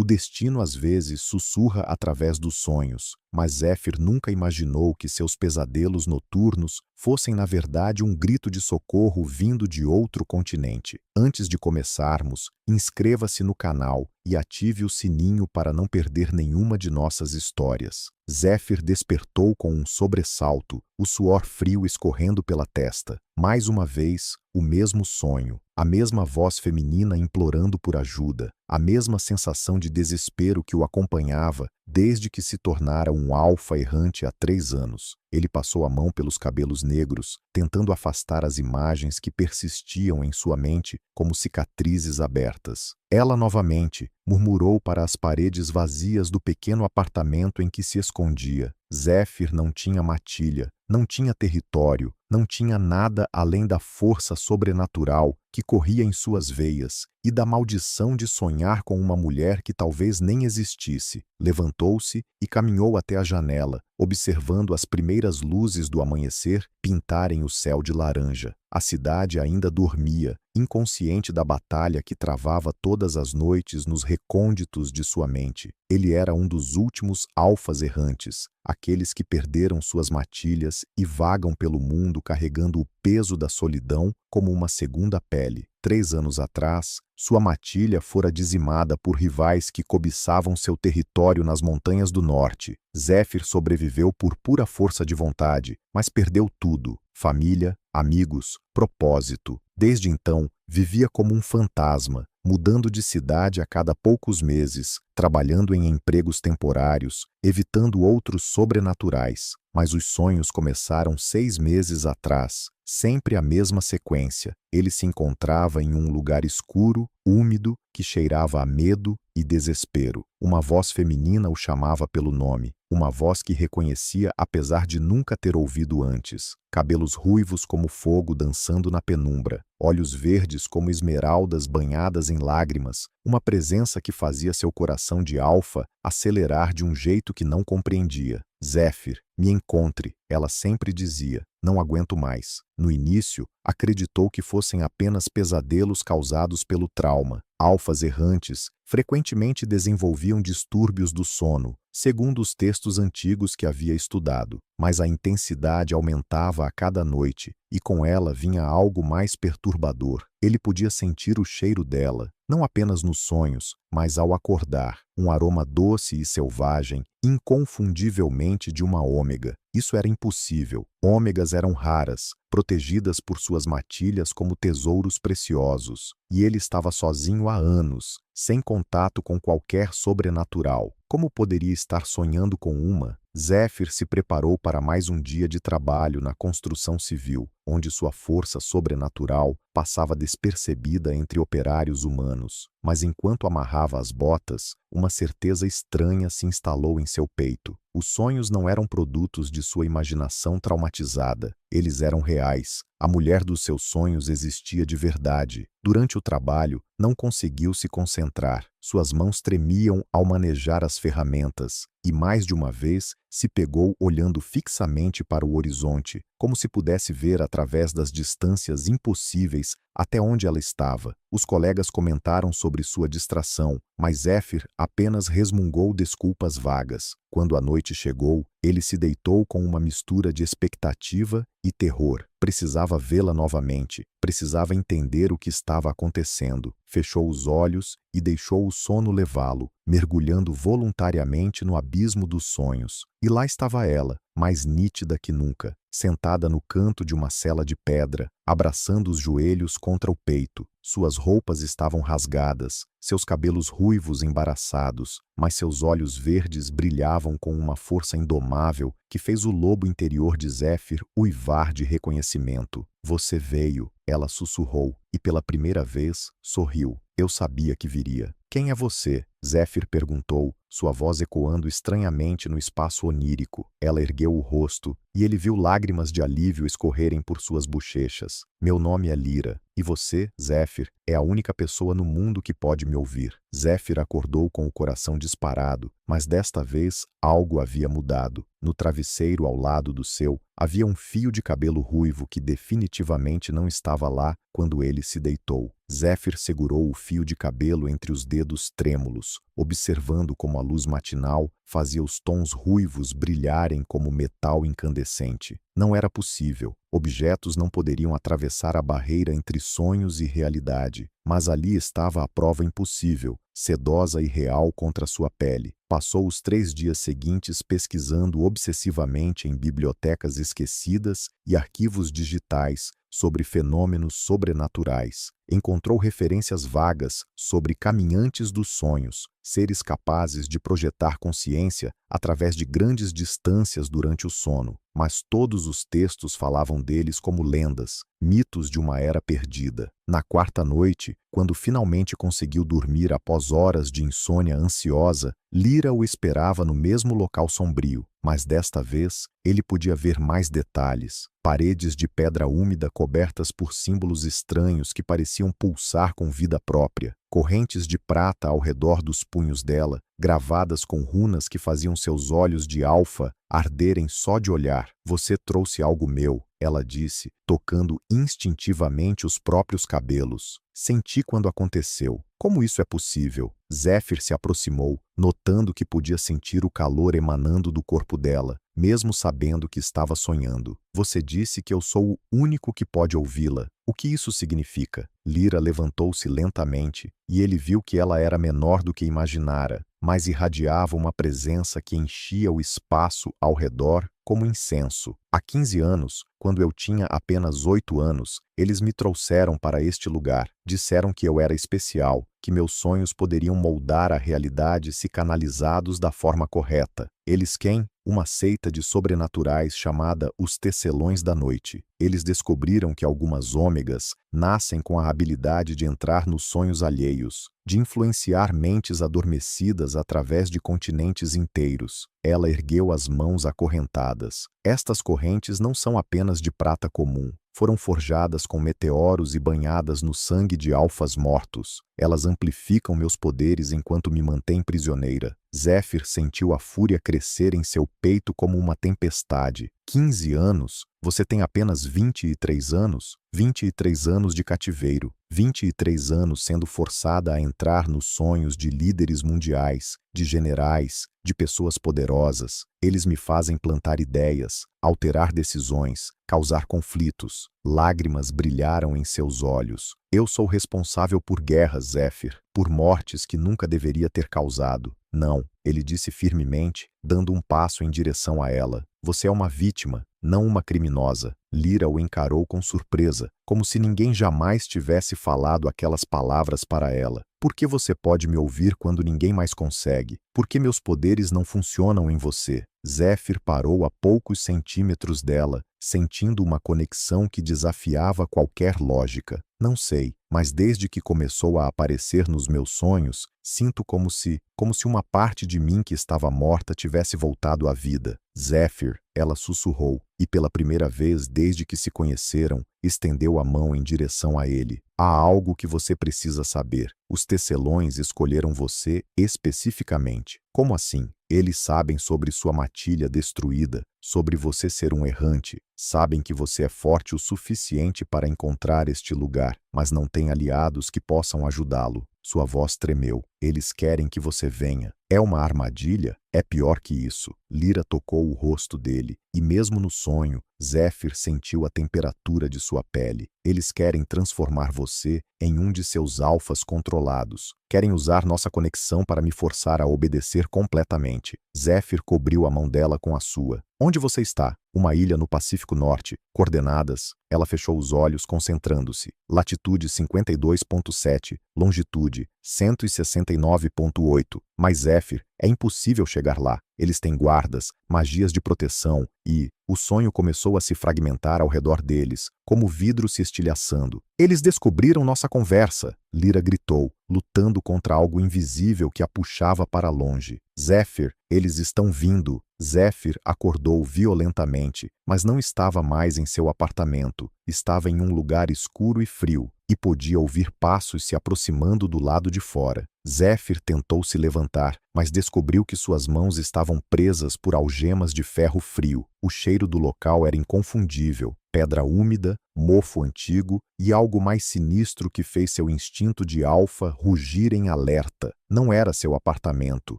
O destino às vezes sussurra através dos sonhos, mas Zéfir nunca imaginou que seus pesadelos noturnos fossem na verdade um grito de socorro vindo de outro continente. Antes de começarmos, inscreva-se no canal e ative o sininho para não perder nenhuma de nossas histórias. Zéfir despertou com um sobressalto, o suor frio escorrendo pela testa. Mais uma vez, o mesmo sonho, a mesma voz feminina implorando por ajuda, a mesma sensação de desespero que o acompanhava desde que se tornara um alfa errante há 3 anos. Ele passou a mão pelos cabelos negros, tentando afastar as imagens que persistiam em sua mente como cicatrizes abertas. Ela novamente murmurou para as paredes vazias do pequeno apartamento em que se escondia. Zéfir não tinha matilha, não tinha território, não tinha nada além da força sobrenatural que corria em suas veias e da maldição de sonhar com uma mulher que talvez nem existisse. Levantou-se e caminhou até a janela, observando as primeiras luzes do amanhecer pintarem o céu de laranja. A cidade ainda dormia, inconsciente da batalha que travava todas as noites nos recônditos de sua mente. Ele era um dos últimos alfas errantes, aqueles que perderam suas matilhas e vagam pelo mundo carregando o peso da solidão como uma segunda pele. 3 anos atrás, sua matilha fora dizimada por rivais que cobiçavam seu território nas montanhas do norte. Zéfir sobreviveu por pura força de vontade, mas perdeu tudo: família, amigos, propósito. Desde então, vivia como um fantasma, mudando de cidade a cada poucos meses, trabalhando em empregos temporários, evitando outros sobrenaturais. Mas os sonhos começaram 6 meses atrás, sempre a mesma sequência. Ele se encontrava em um lugar escuro, úmido, que cheirava a medo e desespero. Uma voz feminina o chamava pelo nome, uma voz que reconhecia apesar de nunca ter ouvido antes. Cabelos ruivos como fogo dançando na penumbra, olhos verdes como esmeraldas banhadas em lágrimas, uma presença que fazia seu coração de alfa acelerar de um jeito que não compreendia. Zéfir, me encontre, ela sempre dizia. Não aguento mais. No início, acreditou que fossem apenas pesadelos causados pelo trauma. Alfas errantes frequentemente desenvolviam distúrbios do sono, segundo os textos antigos que havia estudado, mas a intensidade aumentava a cada noite, e com ela vinha algo mais perturbador. Ele podia sentir o cheiro dela, não apenas nos sonhos, mas ao acordar, um aroma doce e selvagem, inconfundivelmente de uma ômega. Isso era impossível. Ômegas eram raras, protegidas por suas matilhas como tesouros preciosos, e ele estava sozinho há anos, sem contato com qualquer sobrenatural. Como poderia estar sonhando com uma? Zéfir se preparou para mais um dia de trabalho na construção civil, onde sua força sobrenatural passava despercebida entre operários humanos. Mas enquanto amarrava as botas, uma certeza estranha se instalou em seu peito. Os sonhos não eram produtos de sua imaginação traumatizada. Eles eram reais. A mulher dos seus sonhos existia de verdade. Durante o trabalho, não conseguiu se concentrar. Suas mãos tremiam ao manejar as ferramentas, e mais de uma vez se pegou olhando fixamente para o horizonte, como se pudesse ver através das distâncias impossíveis até onde ela estava. Os colegas comentaram sobre sua distração, mas Zéfir apenas resmungou desculpas vagas. Quando a noite chegou, ele se deitou com uma mistura de expectativa e terror. Precisava vê-la novamente, precisava entender o que estava acontecendo. Fechou os olhos e deixou o sono levá-lo, mergulhando voluntariamente no abismo dos sonhos. E lá estava ela, mais nítida que nunca, sentada no canto de uma cela de pedra, abraçando os joelhos contra o peito. Suas roupas estavam rasgadas, seus cabelos ruivos embaraçados, mas seus olhos verdes brilhavam com uma força indomável que fez o lobo interior de Zéfir uivar de reconhecimento. Você veio, ela sussurrou, e pela primeira vez sorriu. Eu sabia que viria. Quem é você? Zéfir perguntou, sua voz ecoando estranhamente no espaço onírico. Ela ergueu o rosto, e ele viu lágrimas de alívio escorrerem por suas bochechas. Meu nome é Lyra, e você, Zéfir, é a única pessoa no mundo que pode me ouvir. Zéfir acordou com o coração disparado, mas desta vez algo havia mudado. No travesseiro ao lado do seu, havia um fio de cabelo ruivo que definitivamente não estava lá quando ele se deitou. Zéfir segurou o fio de cabelo entre os dedos dedos trêmulos, observando como a luz matinal fazia os tons ruivos brilharem como metal incandescente. Não era possível. Objetos não poderiam atravessar a barreira entre sonhos e realidade, mas ali estava a prova impossível, sedosa e real contra sua pele. Passou os 3 dias seguintes pesquisando obsessivamente em bibliotecas esquecidas e arquivos digitais sobre fenômenos sobrenaturais. Encontrou referências vagas sobre caminhantes dos sonhos, seres capazes de projetar consciência através de grandes distâncias durante o sono, mas todos os textos falavam deles como lendas, mitos de uma era perdida. Na 4ª noite, quando finalmente conseguiu dormir após horas de insônia ansiosa, Lyra o esperava no mesmo local sombrio, mas desta vez ele podia ver mais detalhes. Paredes de pedra úmida cobertas por símbolos estranhos que pareciam pulsar com vida própria. Correntes de prata ao redor dos punhos dela, gravadas com runas que faziam seus olhos de alfa arderem só de olhar. Você trouxe algo meu, ela disse, tocando instintivamente os próprios cabelos. Senti quando aconteceu. Como isso é possível? Zéfir se aproximou, notando que podia sentir o calor emanando do corpo dela, mesmo sabendo que estava sonhando. Você disse que eu sou o único que pode ouvi-la. O que isso significa? Lyra levantou-se lentamente, e ele viu que ela era menor do que imaginara, mas irradiava uma presença que enchia o espaço ao redor como incenso. Há 15 anos, quando eu tinha apenas 8 anos, eles me trouxeram para este lugar. Disseram que eu era especial, que meus sonhos poderiam moldar a realidade se canalizados da forma correta. Eles quem? Uma seita de sobrenaturais chamada os Tecelões da Noite. Eles descobriram que algumas ômegas nascem com a habilidade de entrar nos sonhos alheios, de influenciar mentes adormecidas através de continentes inteiros. Ela ergueu as mãos acorrentadas. Estas correntes não são apenas de prata comum. Foram forjadas com meteoros e banhadas no sangue de alfas mortos. Elas amplificam meus poderes enquanto me mantêm prisioneira. Zéfir sentiu a fúria crescer em seu peito como uma tempestade. 15 anos? Você tem apenas 23 anos? 23 anos de cativeiro. 23 anos sendo forçada a entrar nos sonhos de líderes mundiais, de generais, de pessoas poderosas. Eles me fazem plantar ideias, alterar decisões, causar conflitos. Lágrimas brilharam em seus olhos. Eu sou responsável por guerras, Zéfir, por mortes que nunca deveria ter causado. Não, ele disse firmemente, dando um passo em direção a ela. Você é uma vítima, não uma criminosa. Lyra o encarou com surpresa, como se ninguém jamais tivesse falado aquelas palavras para ela. Por que você pode me ouvir quando ninguém mais consegue? Por que meus poderes não funcionam em você? Zéfir parou a poucos centímetros dela, sentindo uma conexão que desafiava qualquer lógica. Não sei, mas desde que começou a aparecer nos meus sonhos, sinto como se uma parte de mim que estava morta tivesse voltado à vida. Zéfir, ela sussurrou, e pela primeira vez desde que se conheceram, estendeu a mão em direção a ele. Há algo que você precisa saber. Os tecelões escolheram você especificamente. Como assim? Eles sabem sobre sua matilha destruída, sobre você ser um errante. Sabem que você é forte o suficiente para encontrar este lugar, mas não tem aliados que possam ajudá-lo. Sua voz tremeu. Eles querem que você venha. É uma armadilha? É pior que isso. Lyra tocou o rosto dele, e mesmo no sonho, Zéfir sentiu a temperatura de sua pele. Eles querem transformar você em um de seus alfas controlados. Querem usar nossa conexão para me forçar a obedecer completamente. Zéfir cobriu a mão dela com a sua. Onde você está? Uma ilha no Pacífico Norte. Coordenadas. Ela fechou os olhos, concentrando-se. Latitude 52,7. Longitude 169,8. Mas Zéfir, é impossível chegar lá. Eles têm guardas, magias de proteção e... O sonho começou a se fragmentar ao redor deles, como vidro se estilhaçando. Eles descobriram nossa conversa, Lyra gritou, lutando contra algo invisível que a puxava para longe. Zéfir, eles estão vindo. Zéfir acordou violentamente, mas não estava mais em seu apartamento. Estava em um lugar escuro e frio, e podia ouvir passos se aproximando do lado de fora. Zéfir tentou se levantar, mas descobriu que suas mãos estavam presas por algemas de ferro frio. O cheiro do local era inconfundível, pedra úmida, mofo antigo e algo mais sinistro que fez seu instinto de alfa rugir em alerta. Não era seu apartamento,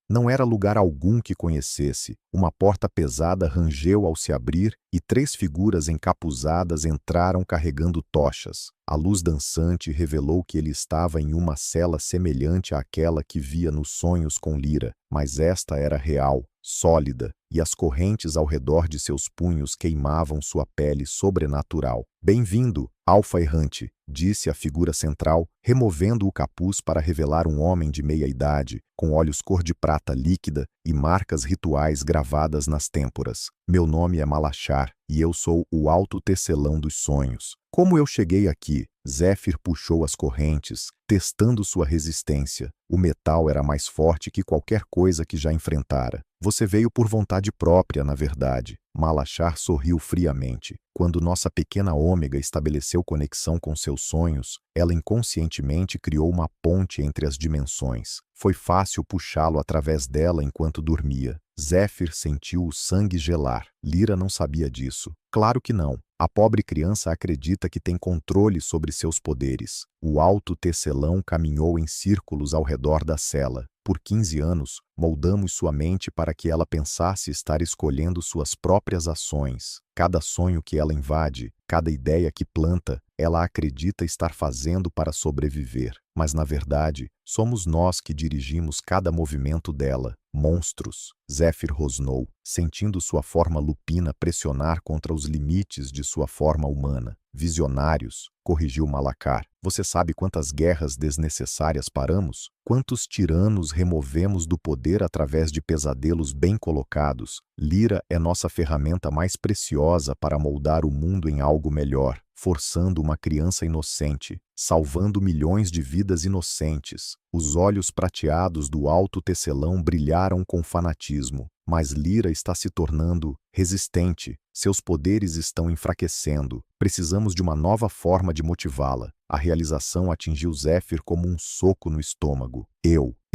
não era lugar algum que conhecesse. Uma porta pesada rangeu ao se abrir e 3 figuras encapuzadas entraram carregando tochas. A luz dançante revelou que ele estava em uma cela semelhante àquela que via nos sonhos com Lyra, mas esta era real, sólida, e as correntes ao redor de seus punhos queimavam sua pele sobrenatural. "Bem-vindo, Alfa Errante", disse a figura central, removendo o capuz para revelar um homem de meia-idade, com olhos cor de prata líquida e marcas rituais gravadas nas têmporas. "Meu nome é Malachar, e eu sou o Alto Tecelão dos Sonhos. Como eu cheguei aqui?" Zéfir puxou as correntes, testando sua resistência. O metal era mais forte que qualquer coisa que já enfrentara. "Você veio por vontade própria, na verdade." Malachar sorriu friamente. Quando nossa pequena Ômega estabeleceu conexão com seus sonhos, ela inconscientemente criou uma ponte entre as dimensões. Foi fácil puxá-lo através dela enquanto dormia. Zéfir sentiu o sangue gelar. Lyra não sabia disso. Claro que não. A pobre criança acredita que tem controle sobre seus poderes. O Alto Tecelão caminhou em círculos ao redor da cela. Por 15 anos, moldamos sua mente para que ela pensasse estar escolhendo suas próprias ações. Cada sonho que ela invade, cada ideia que planta, ela acredita estar fazendo para sobreviver. Mas, na verdade, somos nós que dirigimos cada movimento dela. "Monstros", Zéfir rosnou, sentindo sua forma lupina pressionar contra os limites de sua forma humana. "Visionários", corrigiu Malachar. "Você sabe quantas guerras desnecessárias paramos? Quantos tiranos removemos do poder através de pesadelos bem colocados? Lyra é nossa ferramenta mais preciosa para moldar o mundo em algo melhor, forçando uma criança inocente, salvando milhões de vidas inocentes." Os olhos prateados do Alto Tecelão brilharam com fanatismo. "Mas Lyra está se tornando resistente. Seus poderes estão enfraquecendo. Precisamos de uma nova forma de motivá-la." A realização atingiu Zéfir como um soco no estômago.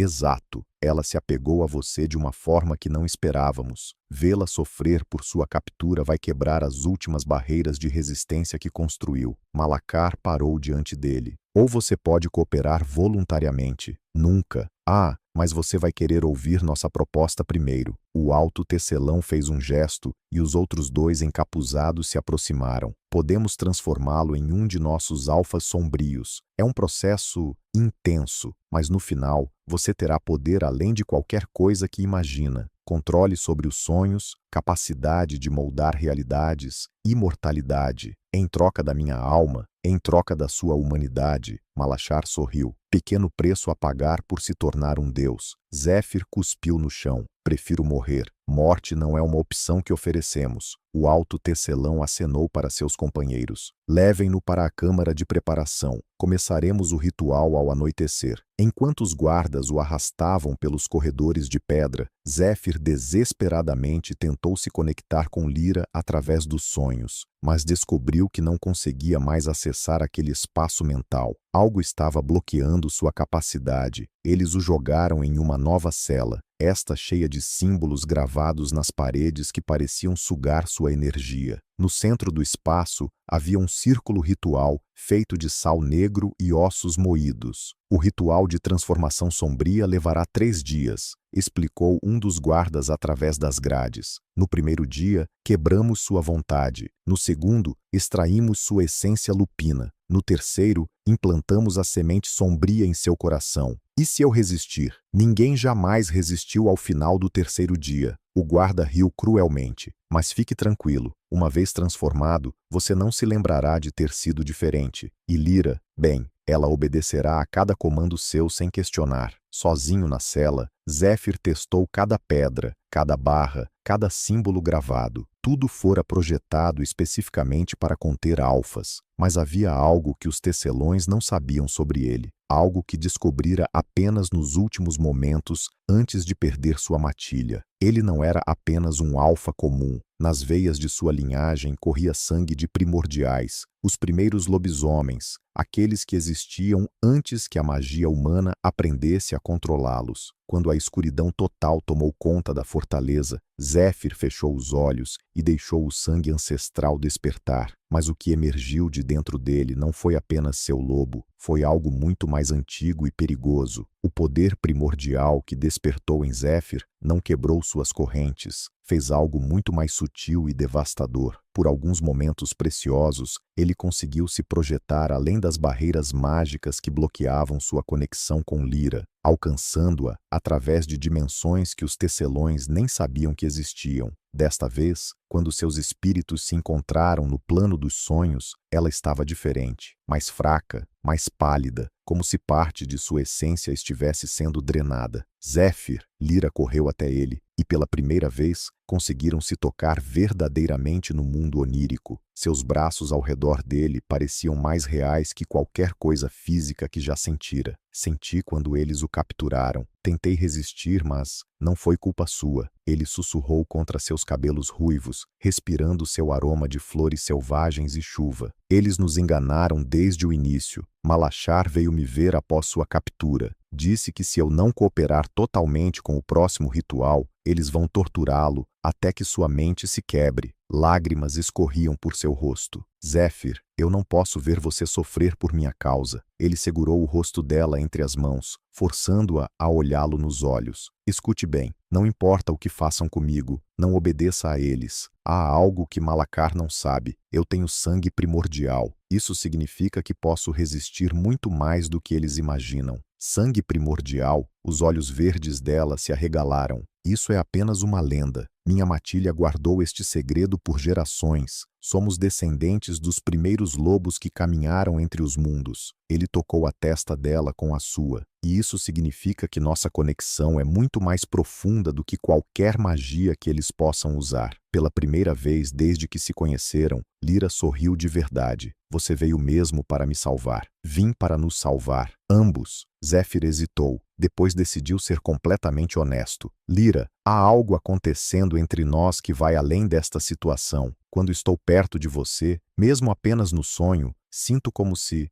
Exato. Ela se apegou a você de uma forma que não esperávamos. Vê-la sofrer por sua captura vai quebrar as últimas barreiras de resistência que construiu." Malachar parou diante dele. "Ou você pode cooperar voluntariamente." "Nunca." "Ah, mas você vai querer ouvir nossa proposta primeiro." O Alto Tecelão fez um gesto e os outros 2 encapuzados se aproximaram. "Podemos transformá-lo em um de nossos alfas sombrios. É um processo intenso, mas no final, você terá poder além de qualquer coisa que imagina. Controle sobre os sonhos, capacidade de moldar realidades, imortalidade. Em troca da minha alma, em troca da sua humanidade." Malachar sorriu. "Pequeno preço a pagar por se tornar um deus." Zéfir cuspiu no chão. "Prefiro morrer. Morte não é uma opção que oferecemos." O Alto Tecelão acenou para seus companheiros. "Levem-no para a câmara de preparação. Começaremos o ritual ao anoitecer." Enquanto os guardas o arrastavam pelos corredores de pedra, Zéfir desesperadamente tentou se conectar com Lyra através dos sonhos, mas descobriu que não conseguia mais acessar aquele espaço mental. Algo estava bloqueando sua capacidade. Eles o jogaram em uma nova cela, esta cheia de símbolos gravados nas paredes que pareciam sugar sua energia. No centro do espaço havia um círculo ritual feito de sal negro e ossos moídos. "O ritual de transformação sombria levará 3 dias", explicou um dos guardas através das grades. "No primeiro dia, quebramos sua vontade. No segundo, extraímos sua essência lupina. No terceiro, implantamos a semente sombria em seu coração. E se eu resistir?" "Ninguém jamais resistiu ao final do terceiro dia." O guarda riu cruelmente. "Mas fique tranquilo. Uma vez transformado, você não se lembrará de ter sido diferente. E Lyra, bem, ela obedecerá a cada comando seu sem questionar." Sozinho na cela, Zéfir testou cada pedra, cada barra, cada símbolo gravado. Tudo fora projetado especificamente para conter alfas. Mas havia algo que os tecelões não sabiam sobre ele. Algo que descobrira apenas nos últimos momentos antes de perder sua matilha. Ele não era apenas um alfa comum. Nas veias de sua linhagem corria sangue de primordiais, os primeiros lobisomens, aqueles que existiam antes que a magia humana aprendesse a controlá-los. Quando a escuridão total tomou conta da fortaleza, Zéfir fechou os olhos e deixou o sangue ancestral despertar. Mas o que emergiu de dentro dele não foi apenas seu lobo, foi algo muito mais antigo e perigoso. O poder primordial que despertou em Zéfir não quebrou suas correntes, fez algo muito mais sutil e devastador. Por alguns momentos preciosos, ele conseguiu se projetar além das barreiras mágicas que bloqueavam sua conexão com Lyra, alcançando-a através de dimensões que os tecelões nem sabiam que existiam. Desta vez, quando seus espíritos se encontraram no plano dos sonhos, ela estava diferente, mais fraca, mais pálida, como se parte de sua essência estivesse sendo drenada. Zéfir, Lyra correu até ele, e pela primeira vez, conseguiram se tocar verdadeiramente no mundo onírico. Seus braços ao redor dele pareciam mais reais que qualquer coisa física que já sentira. Senti quando eles o capturaram. Tentei resistir, mas não foi culpa sua. Ele sussurrou contra seus cabelos ruivos, respirando seu aroma de flores selvagens e chuva. Eles nos enganaram desde o início. Malachar veio me ver após sua captura. Disse que se eu não cooperar totalmente com o próximo ritual, eles vão torturá-lo até que sua mente se quebre. Lágrimas escorriam por seu rosto. Zéfir, eu não posso ver você sofrer por minha causa. Ele segurou o rosto dela entre as mãos, forçando-a a olhá-lo nos olhos. Escute bem, não importa o que façam comigo, não obedeça a eles. Há algo que Malachar não sabe. Eu tenho sangue primordial. Isso significa que posso resistir muito mais do que eles imaginam. Sangue primordial, os olhos verdes dela se arregalaram. Isso é apenas uma lenda. Minha matilha guardou este segredo por gerações. Somos descendentes dos primeiros lobos que caminharam entre os mundos. Ele tocou a testa dela com a sua. E isso significa que nossa conexão é muito mais profunda do que qualquer magia que eles possam usar. Pela primeira vez desde que se conheceram, Lyra sorriu de verdade. Você veio mesmo para me salvar. Vim para nos salvar. Ambos. Zéfir hesitou. Depois decidiu ser completamente honesto. Lyra, há algo acontecendo entre nós que vai além desta situação. Quando estou perto de você, mesmo apenas no sonho, sinto como se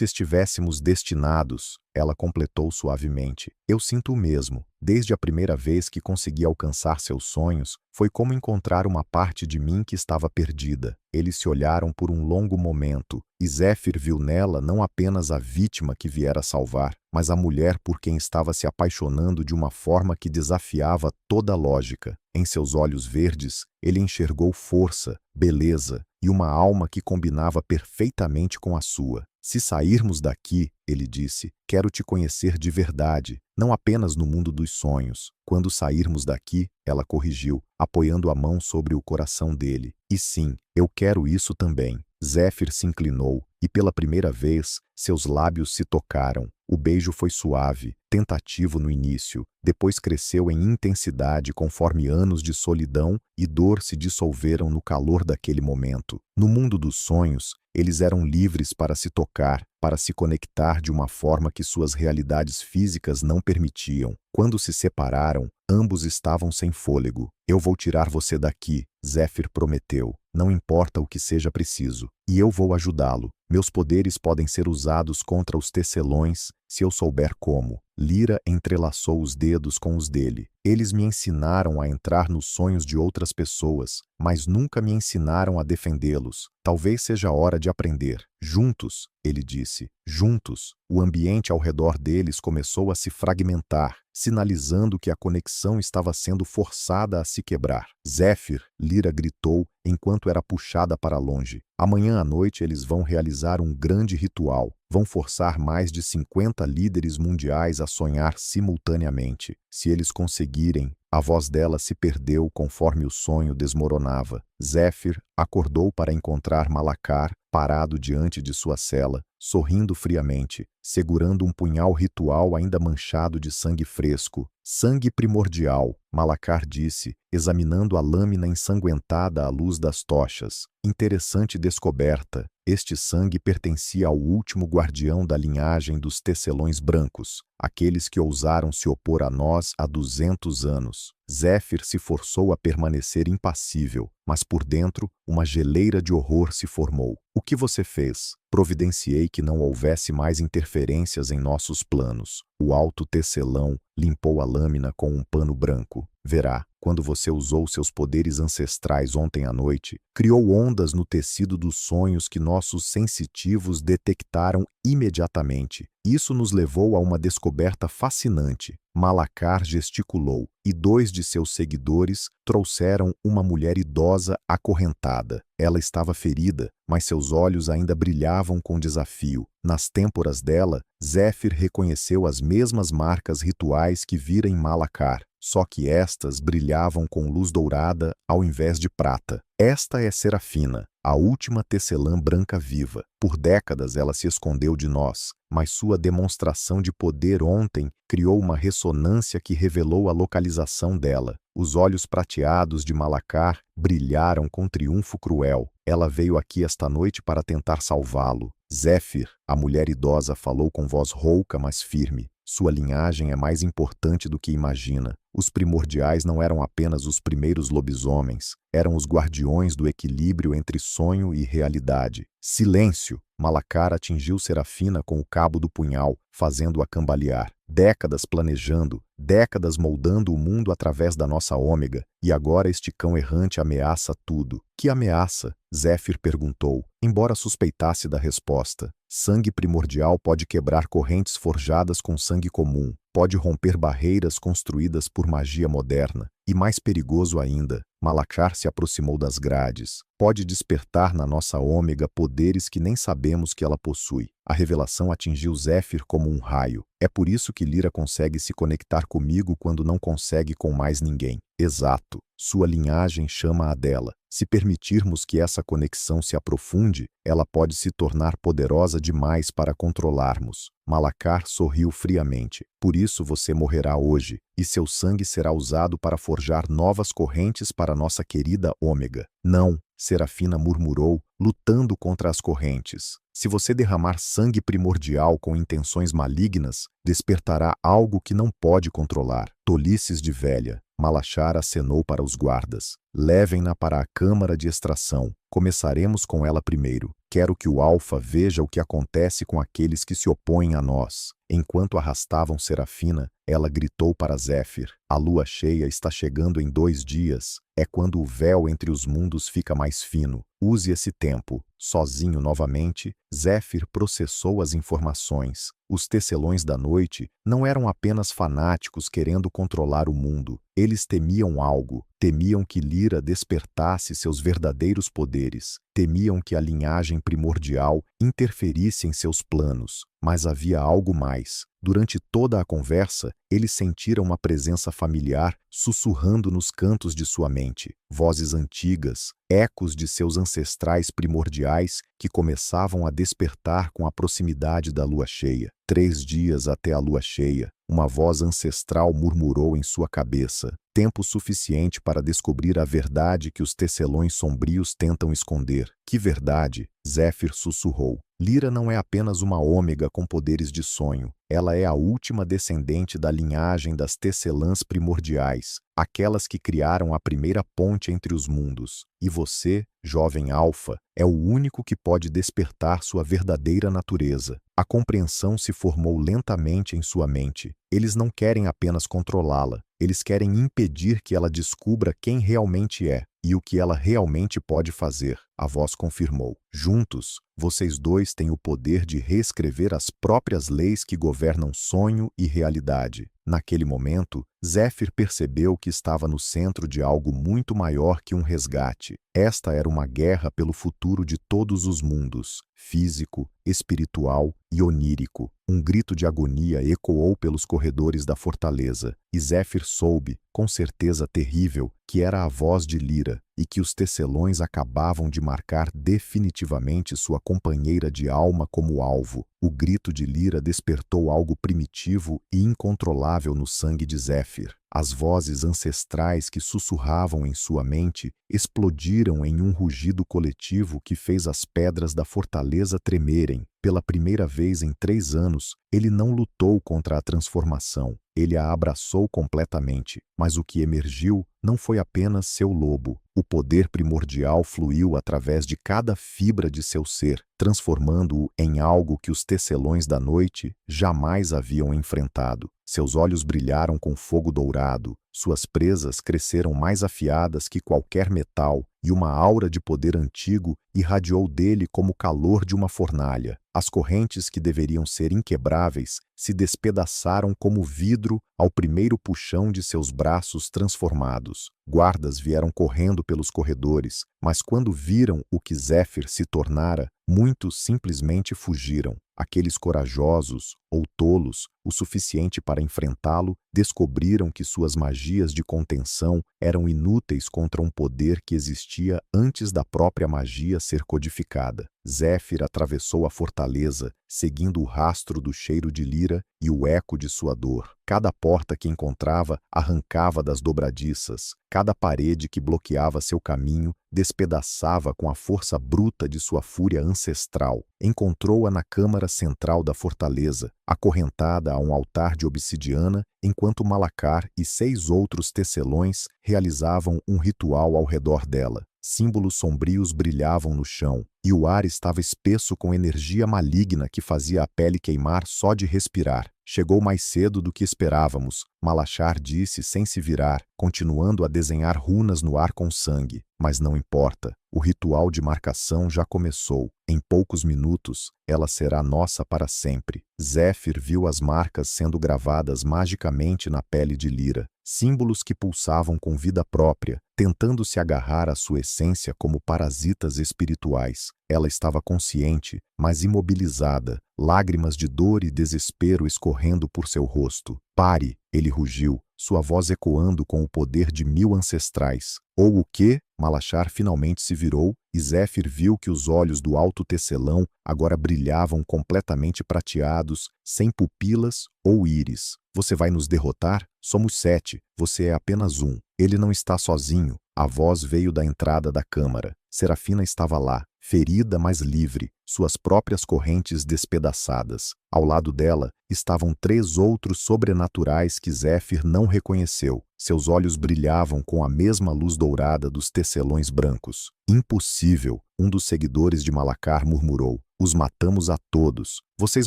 estivéssemos destinados. Ela completou suavemente. Eu sinto o mesmo. Desde a primeira vez que consegui alcançar seus sonhos, foi como encontrar uma parte de mim que estava perdida. Eles se olharam por um longo momento, e Zéfir viu nela não apenas a vítima que viera salvar, mas a mulher por quem estava se apaixonando de uma forma que desafiava toda a lógica. Em seus olhos verdes, ele enxergou força, beleza e uma alma que combinava perfeitamente com a sua. Se sairmos daqui, ele disse, quero te conhecer de verdade, não apenas no mundo dos sonhos. Quando sairmos daqui, ela corrigiu, apoiando a mão sobre o coração dele. E sim, eu quero isso também. Zéfir se inclinou, e pela primeira vez, seus lábios se tocaram. O beijo foi suave, tentativo no início, depois cresceu em intensidade conforme anos de solidão e dor se dissolveram no calor daquele momento. No mundo dos sonhos, eles eram livres para se tocar, para se conectar de uma forma que suas realidades físicas não permitiam. Quando se separaram, ambos estavam sem fôlego. Eu vou tirar você daqui, Zéfir prometeu. Não importa o que seja preciso. E eu vou ajudá-lo. Meus poderes podem ser usados contra os tecelões, se eu souber como. Lyra entrelaçou os dedos com os dele. Eles me ensinaram a entrar nos sonhos de outras pessoas, mas nunca me ensinaram a defendê-los. Talvez seja a hora de aprender. Juntos, ele disse. Juntos. O ambiente ao redor deles começou a se fragmentar, sinalizando que a conexão estava sendo forçada a se quebrar. Zéfir, Lyra gritou enquanto era puxada para longe. Amanhã à noite eles vão realizar um grande ritual. Vão forçar mais de 50 líderes mundiais a sonhar simultaneamente. Se eles conseguirem, a voz dela se perdeu conforme o sonho desmoronava. Zéfir acordou para encontrar Malachar parado diante de sua cela, sorrindo friamente, segurando um punhal ritual ainda manchado de sangue fresco. Sangue primordial, Malachar disse, examinando a lâmina ensanguentada à luz das tochas. Interessante descoberta. Este sangue pertencia ao último guardião da linhagem dos tecelões brancos, aqueles que ousaram se opor a nós há 200 anos. Zéfir se forçou a permanecer impassível, mas por dentro, uma geleira de horror se formou. O que você fez? Providenciei que não houvesse mais interferências em nossos planos. O alto tecelão limpou a lâmina com um pano branco. Verá, quando você usou seus poderes ancestrais ontem à noite, criou ondas no tecido dos sonhos que nossos sensitivos detectaram imediatamente. Isso nos levou a uma descoberta fascinante. Malacar gesticulou, e 2 de seus seguidores trouxeram uma mulher idosa acorrentada. Ela estava ferida, mas seus olhos ainda brilhavam com desafio. Nas têmporas dela, Zéfir reconheceu as mesmas marcas rituais que vira em Malacar, só que estas brilhavam com luz dourada ao invés de prata. Esta é Serafina, a última tecelã branca viva. Por décadas ela se escondeu de nós, mas sua demonstração de poder ontem criou uma ressonância que revelou a localização dela. Os olhos prateados de Malacar brilharam com triunfo cruel. Ela veio aqui esta noite para tentar salvá-lo. Zéfir, a mulher idosa, falou com voz rouca, mas firme. Sua linhagem é mais importante do que imagina. Os primordiais não eram apenas os primeiros lobisomens, eram os guardiões do equilíbrio entre sonho e realidade. Silêncio! Malacar atingiu Serafina com o cabo do punhal, fazendo-a cambalear. Décadas planejando, décadas moldando o mundo através da nossa ômega, e agora este cão errante ameaça tudo. Que ameaça? Zéfir perguntou, embora suspeitasse da resposta. Sangue primordial pode quebrar correntes forjadas com sangue comum, pode romper barreiras construídas por magia moderna. E mais perigoso ainda, Malacar se aproximou das grades. Pode despertar na nossa ômega poderes que nem sabemos que ela possui. A revelação atingiu Zéfir como um raio. É por isso que Lyra consegue se conectar comigo quando não consegue com mais ninguém. Exato. Sua linhagem chama a dela. Se permitirmos que essa conexão se aprofunde, ela pode se tornar poderosa demais para controlarmos. Malacar sorriu friamente. Por isso você morrerá hoje, e seu sangue será usado para forjar novas correntes para nossa querida ômega. Não, Serafina murmurou, lutando contra as correntes. Se você derramar sangue primordial com intenções malignas, despertará algo que não pode controlar. Tolices de velha. Malachar acenou para os guardas. Levem-na para a câmara de extração. Começaremos com ela primeiro. Quero que o Alfa veja o que acontece com aqueles que se opõem a nós. Enquanto arrastavam Serafina, ela gritou para Zéfir. A lua cheia está chegando em 2 dias. É quando o véu entre os mundos fica mais fino. Use esse tempo. Sozinho novamente, Zéfir processou as informações. Os tecelões da noite não eram apenas fanáticos querendo controlar o mundo. Eles temiam algo. Temiam que Lyra despertasse seus verdadeiros poderes. Temiam que a linhagem primordial interferisse em seus planos. Mas havia algo mais. Durante toda a conversa, eles sentiram uma presença familiar sussurrando nos cantos de sua mente. Vozes antigas, ecos de seus ancestrais primordiais que começavam a despertar com a proximidade da lua cheia. 3 dias até a lua cheia, uma voz ancestral murmurou em sua cabeça. Tempo suficiente para descobrir a verdade que os tecelões sombrios tentam esconder. Que verdade? Zéfir sussurrou. Lyra não é apenas uma ômega com poderes de sonho. Ela é a última descendente da linhagem das tecelãs primordiais, aquelas que criaram a primeira ponte entre os mundos. E você, jovem Alfa, é o único que pode despertar sua verdadeira natureza. A compreensão se formou lentamente em sua mente. Eles não querem apenas controlá-la. Eles querem impedir que ela descubra quem realmente é e o que ela realmente pode fazer. A voz confirmou. Juntos, vocês dois têm o poder de reescrever as próprias leis que governam sonho e realidade. Naquele momento, Zéfir percebeu que estava no centro de algo muito maior que um resgate. Esta era uma guerra pelo futuro de todos os mundos, físico, espiritual e onírico. Um grito de agonia ecoou pelos corredores da fortaleza, e Zéfir soube, com certeza terrível, que era a voz de Lyra. e que os tecelões acabavam de marcar definitivamente sua companheira de alma como alvo. O grito de Lyra despertou algo primitivo e incontrolável no sangue de Zéfir. As vozes ancestrais que sussurravam em sua mente explodiram em um rugido coletivo que fez as pedras da fortaleza tremerem. Pela primeira vez em 3 anos, ele não lutou contra a transformação. Ele a abraçou completamente, mas o que emergiu não foi apenas seu lobo. O poder primordial fluiu através de cada fibra de seu ser, transformando-o em algo que os tecelões da noite jamais haviam enfrentado. Seus olhos brilharam com fogo dourado, suas presas cresceram mais afiadas que qualquer metal, e uma aura de poder antigo irradiou dele como o calor de uma fornalha. As correntes que deveriam ser inquebráveis se despedaçaram como vidro ao primeiro puxão de seus braços transformados. Guardas vieram correndo pelos corredores, mas quando viram o que Zéfir se tornara, muitos simplesmente fugiram. Aqueles corajosos, ou tolos, o suficiente para enfrentá-lo, descobriram que suas magias de contenção eram inúteis contra um poder que existia antes da própria magia ser codificada. Zéfir atravessou a fortaleza, seguindo o rastro do cheiro de Lyra e o eco de sua dor. Cada porta que encontrava arrancava das dobradiças, cada parede que bloqueava seu caminho despedaçava com a força bruta de sua fúria ancestral. Encontrou-a na câmara central da fortaleza, acorrentada a um altar de obsidiana, enquanto Malacar e 6 outros tecelões realizavam um ritual ao redor dela. Símbolos sombrios brilhavam no chão, e o ar estava espesso com energia maligna que fazia a pele queimar só de respirar. Chegou mais cedo do que esperávamos, Malachar disse sem se virar, continuando a desenhar runas no ar com sangue. Mas não importa, o ritual de marcação já começou. Em poucos minutos, ela será nossa para sempre. Zéfir viu as marcas sendo gravadas magicamente na pele de Lyra, símbolos que pulsavam com vida própria, tentando se agarrar à sua essência como parasitas espirituais. Ela estava consciente, mas imobilizada, lágrimas de dor e desespero escorrendo por seu rosto. Pare, ele rugiu, sua voz ecoando com o poder de 1000 ancestrais. Ou o quê? Malachar finalmente se virou, e Zéfir viu que os olhos do alto tecelão agora brilhavam completamente prateados, sem pupilas ou íris. Você vai nos derrotar? Somos 7, você é apenas um. Ele não está sozinho. A voz veio da entrada da câmara. Serafina estava lá, ferida mas livre, suas próprias correntes despedaçadas. Ao lado dela estavam 3 outros sobrenaturais que Zéfir não reconheceu. Seus olhos brilhavam com a mesma luz dourada dos tecelões brancos. Impossível, um dos seguidores de Malacar murmurou. Os matamos a todos. Vocês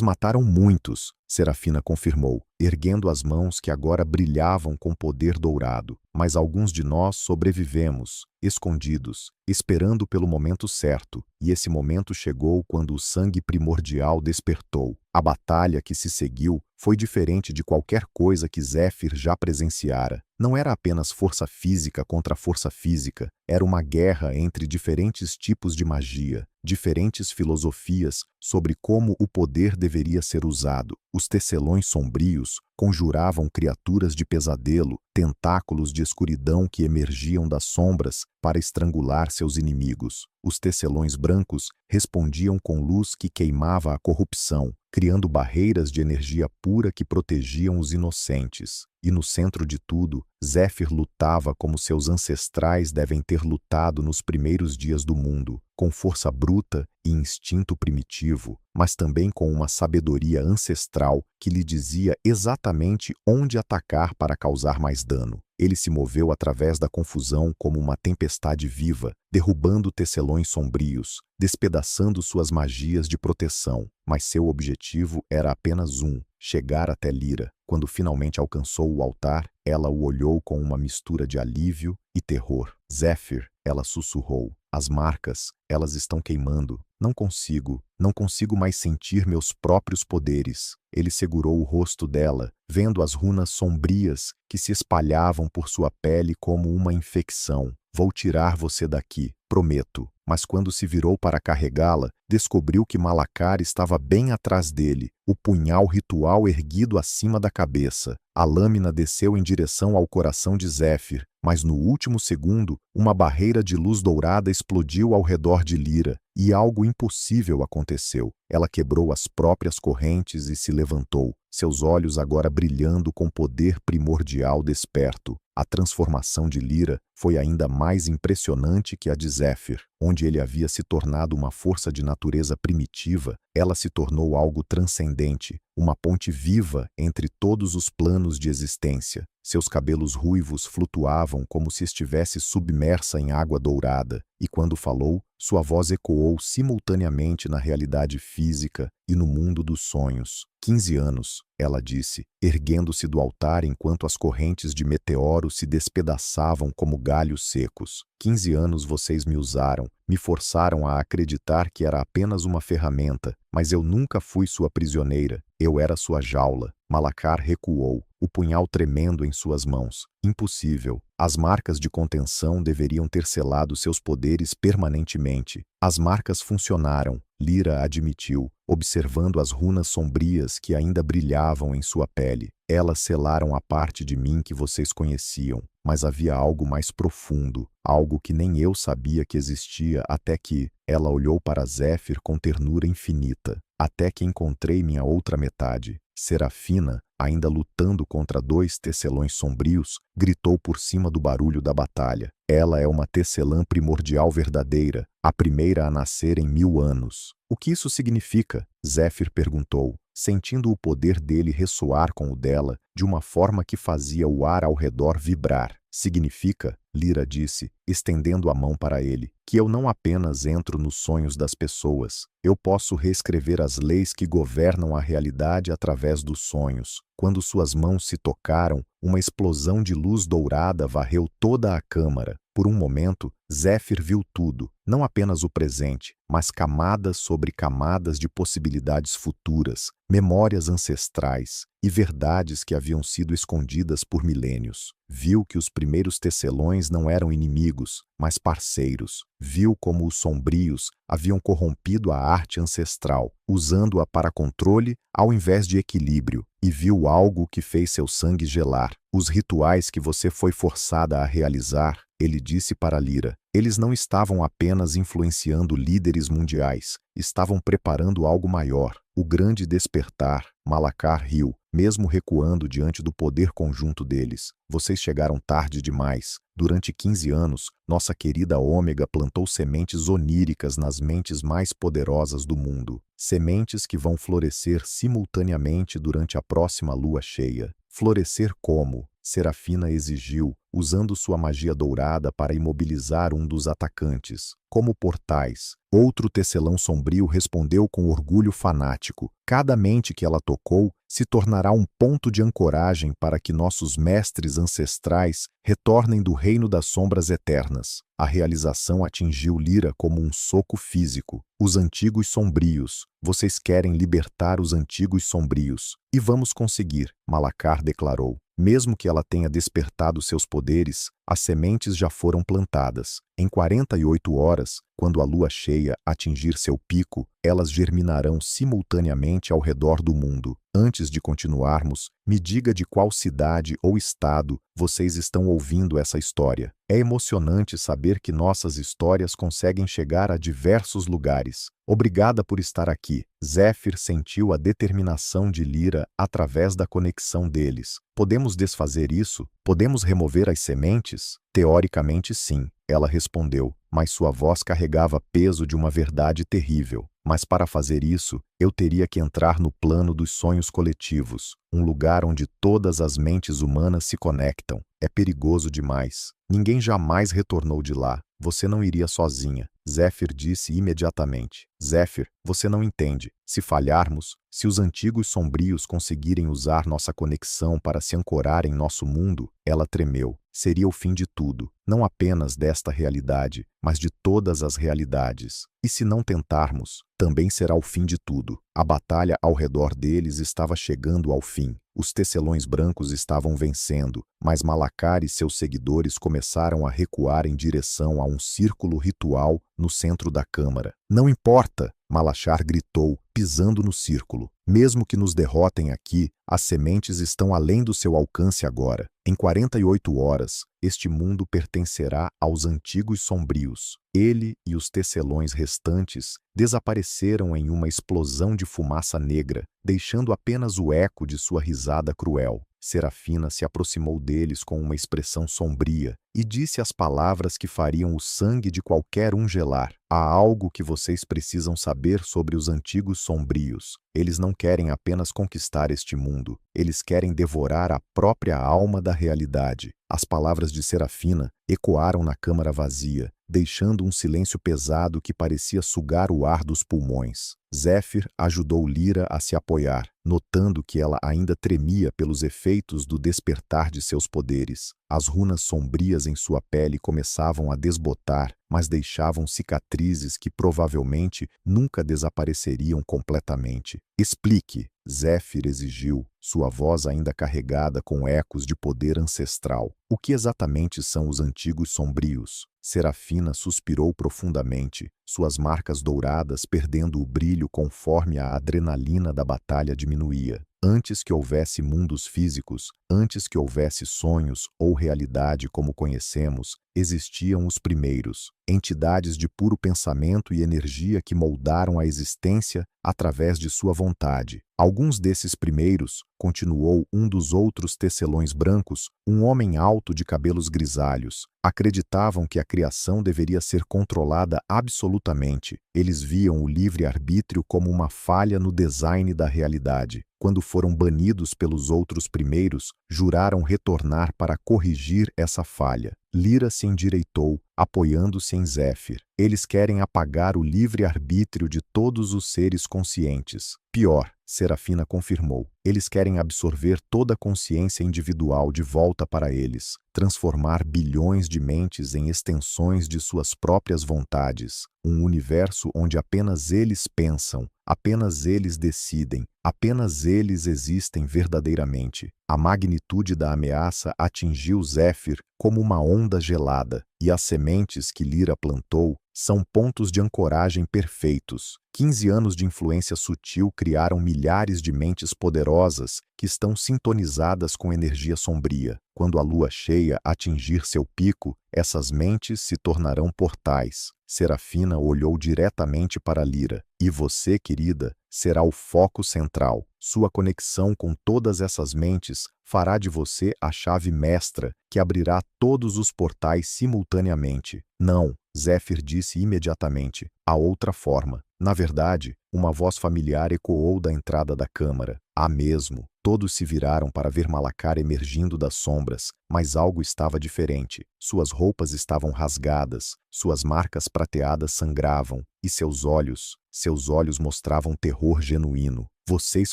mataram muitos, Serafina confirmou, erguendo as mãos que agora brilhavam com poder dourado. Mas alguns de nós sobrevivemos, escondidos, esperando pelo momento certo, e esse momento chegou quando o sangue primordial despertou. A batalha que se seguiu foi diferente de qualquer coisa que Zéfir já presenciara. Não era apenas força física contra força física, era uma guerra entre diferentes tipos de magia, diferentes filosofias sobre como o poder deveria ser usado. Os tecelões sombrios conjuravam criaturas de pesadelo, tentáculos de escuridão que emergiam das sombras para estrangular seus inimigos. Os tecelões brancos respondiam com luz que queimava a corrupção, criando barreiras de energia pura que protegiam os inocentes. E no centro de tudo, Zéfir lutava como seus ancestrais devem ter lutado nos primeiros dias do mundo, com força bruta e instinto primitivo, mas também com uma sabedoria ancestral que lhe dizia exatamente onde atacar para causar mais dano. Ele se moveu através da confusão como uma tempestade viva, derrubando tecelões sombrios, despedaçando suas magias de proteção, mas seu objetivo era apenas um: chegar até Lyra. Quando finalmente alcançou o altar, ela o olhou com uma mistura de alívio e terror. Zéfir, ela sussurrou. As marcas, elas estão queimando. Não consigo mais sentir meus próprios poderes. Ele segurou o rosto dela, vendo as runas sombrias que se espalhavam por sua pele como uma infecção. Vou tirar você daqui, prometo. Mas quando se virou para carregá-la, descobriu que Malacar estava bem atrás dele, o punhal ritual erguido acima da cabeça. A lâmina desceu em direção ao coração de Zéfir, mas no último segundo, uma barreira de luz dourada explodiu ao redor de Lyra, e algo impossível aconteceu. Ela quebrou as próprias correntes e se levantou, seus olhos agora brilhando com poder primordial desperto. A transformação de Lyra foi ainda mais impressionante que a de Zéfir. Onde ele havia se tornado uma força de natureza primitiva, ela se tornou algo transcendente, uma ponte viva entre todos os planos de existência. Seus cabelos ruivos flutuavam como se estivesse submersa em água dourada, e quando falou, sua voz ecoou simultaneamente na realidade física e no mundo dos sonhos. 15 anos, ela disse, erguendo-se do altar enquanto as correntes de meteoro se despedaçavam como galhos secos. 15 anos vocês me usaram, me forçaram a acreditar que era apenas uma ferramenta, mas eu nunca fui sua prisioneira, eu era sua jaula. Malacar recuou, o punhal tremendo em suas mãos. Impossível. As marcas de contenção deveriam ter selado seus poderes permanentemente. As marcas funcionaram, Lyra admitiu, observando as runas sombrias que ainda brilhavam em sua pele. Elas selaram a parte de mim que vocês conheciam, mas havia algo mais profundo, algo que nem eu sabia que existia até que ela olhou para Zéfir com ternura infinita, até que encontrei minha outra metade. Serafina, ainda lutando contra 2 tecelões sombrios, gritou por cima do barulho da batalha. Ela é uma tecelã primordial verdadeira, a primeira a nascer em 1000 anos. O que isso significa? Zéfir perguntou, sentindo o poder dele ressoar com o dela, de uma forma que fazia o ar ao redor vibrar. Significa, Lyra disse, estendendo a mão para ele, que eu não apenas entro nos sonhos das pessoas, eu posso reescrever as leis que governam a realidade através dos sonhos. Quando suas mãos se tocaram, uma explosão de luz dourada varreu toda a câmara. Por um momento, Zéfir viu tudo, não apenas o presente, mas camadas sobre camadas de possibilidades futuras, memórias ancestrais e verdades que haviam sido escondidas por milênios. Viu que os primeiros tecelões não eram inimigos, mas parceiros. Viu como os sombrios haviam corrompido a arte ancestral, usando-a para controle ao invés de equilíbrio, e viu algo que fez seu sangue gelar. Os rituais que você foi forçada a realizar, ele disse para Lyra, eles não estavam apenas influenciando líderes mundiais, estavam preparando algo maior, o grande despertar. Malacar riu, mesmo recuando diante do poder conjunto deles. Vocês chegaram tarde demais. Durante 15 anos, nossa querida Ômega plantou sementes oníricas nas mentes mais poderosas do mundo. Sementes que vão florescer simultaneamente durante a próxima lua cheia. Florescer como? Serafina exigiu, usando sua magia dourada para imobilizar um dos atacantes. Como portais. Outro tecelão sombrio respondeu com orgulho fanático. Cada mente que ela tocou se tornará um ponto de ancoragem para que nossos mestres ancestrais retornem do reino das sombras eternas. A realização atingiu Lyra como um soco físico. Os antigos sombrios. Vocês querem libertar os antigos sombrios. E vamos conseguir, Malacar declarou. Mesmo que ela tenha despertado seus poderes, as sementes já foram plantadas. Em 48 horas, quando a lua cheia atingir seu pico, elas germinarão simultaneamente ao redor do mundo. Antes de continuarmos, me diga de qual cidade ou estado vocês estão ouvindo essa história. É emocionante saber que nossas histórias conseguem chegar a diversos lugares. Obrigada por estar aqui. Zéfir sentiu a determinação de Lyra através da conexão deles. Podemos desfazer isso? Podemos remover as sementes? Teoricamente sim, ela respondeu, mas sua voz carregava peso de uma verdade terrível. Mas para fazer isso, eu teria que entrar no plano dos sonhos coletivos, um lugar onde todas as mentes humanas se conectam. É perigoso demais. Ninguém jamais retornou de lá. Você não iria sozinha. Zéfir disse imediatamente. Zéfir, você não entende. Se falharmos, se os antigos sombrios conseguirem usar nossa conexão para se ancorar em nosso mundo, ela tremeu. Seria o fim de tudo, não apenas desta realidade, mas de todas as realidades. E se não tentarmos, também será o fim de tudo. A batalha ao redor deles estava chegando ao fim. Os tecelões brancos estavam vencendo, mas Malacar e seus seguidores começaram a recuar em direção a um círculo ritual no centro da câmara. Não importa, Malachar gritou, pisando no círculo. Mesmo que nos derrotem aqui, as sementes estão além do seu alcance agora. Em 48 horas, este mundo pertencerá aos antigos sombrios. Ele e os tecelões restantes desapareceram em uma explosão de fumaça negra, deixando apenas o eco de sua risada cruel. Serafina se aproximou deles com uma expressão sombria e disse as palavras que fariam o sangue de qualquer um gelar. Há algo que vocês precisam saber sobre os antigos sombrios. Eles não querem apenas conquistar este mundo, eles querem devorar a própria alma da realidade. As palavras de Serafina ecoaram na câmara vazia, deixando um silêncio pesado que parecia sugar o ar dos pulmões. Zéfir ajudou Lyra a se apoiar, notando que ela ainda tremia pelos efeitos do despertar de seus poderes. As runas sombrias em sua pele começavam a desbotar, mas deixavam cicatrizes que provavelmente nunca desapareceriam completamente. Explique, Zéfir exigiu, sua voz ainda carregada com ecos de poder ancestral. O que exatamente são os antigos sombrios? Serafina suspirou profundamente, suas marcas douradas perdendo o brilho conforme a adrenalina da batalha diminuía. Antes que houvesse mundos físicos, antes que houvesse sonhos ou realidade como conhecemos, existiam os primeiros, entidades de puro pensamento e energia que moldaram a existência através de sua vontade. Alguns desses primeiros, continuou um dos outros tecelões brancos, um homem alto de cabelos grisalhos, acreditavam que a criação deveria ser controlada absolutamente. Eles viam o livre-arbítrio como uma falha no design da realidade. Quando foram banidos pelos outros primeiros, juraram retornar para corrigir essa falha. Lyra se endireitou, apoiando-se em Zéfir. Eles querem apagar o livre-arbítrio de todos os seres conscientes. Pior, Serafina confirmou. Eles querem absorver toda a consciência individual de volta para eles, transformar bilhões de mentes em extensões de suas próprias vontades. Um universo onde apenas eles pensam, apenas eles decidem, apenas eles existem verdadeiramente. A magnitude da ameaça atingiu Zéfir como uma onda gelada, e as sementes que Lyra plantou são pontos de ancoragem perfeitos. 15 anos de influência sutil criaram milhares de mentes poderosas que estão sintonizadas com energia sombria. Quando a lua cheia atingir seu pico, essas mentes se tornarão portais. Serafina olhou diretamente para Lyra. E você, querida, será o foco central. Sua conexão com todas essas mentes fará de você a chave mestra que abrirá todos os portais simultaneamente. Não, Zéfir disse imediatamente. Há outra forma. Na verdade, uma voz familiar ecoou da entrada da câmara. Há mesmo. Todos se viraram para ver Malacar emergindo das sombras, mas algo estava diferente. Suas roupas estavam rasgadas, suas marcas prateadas sangravam, e seus olhos mostravam terror genuíno. Vocês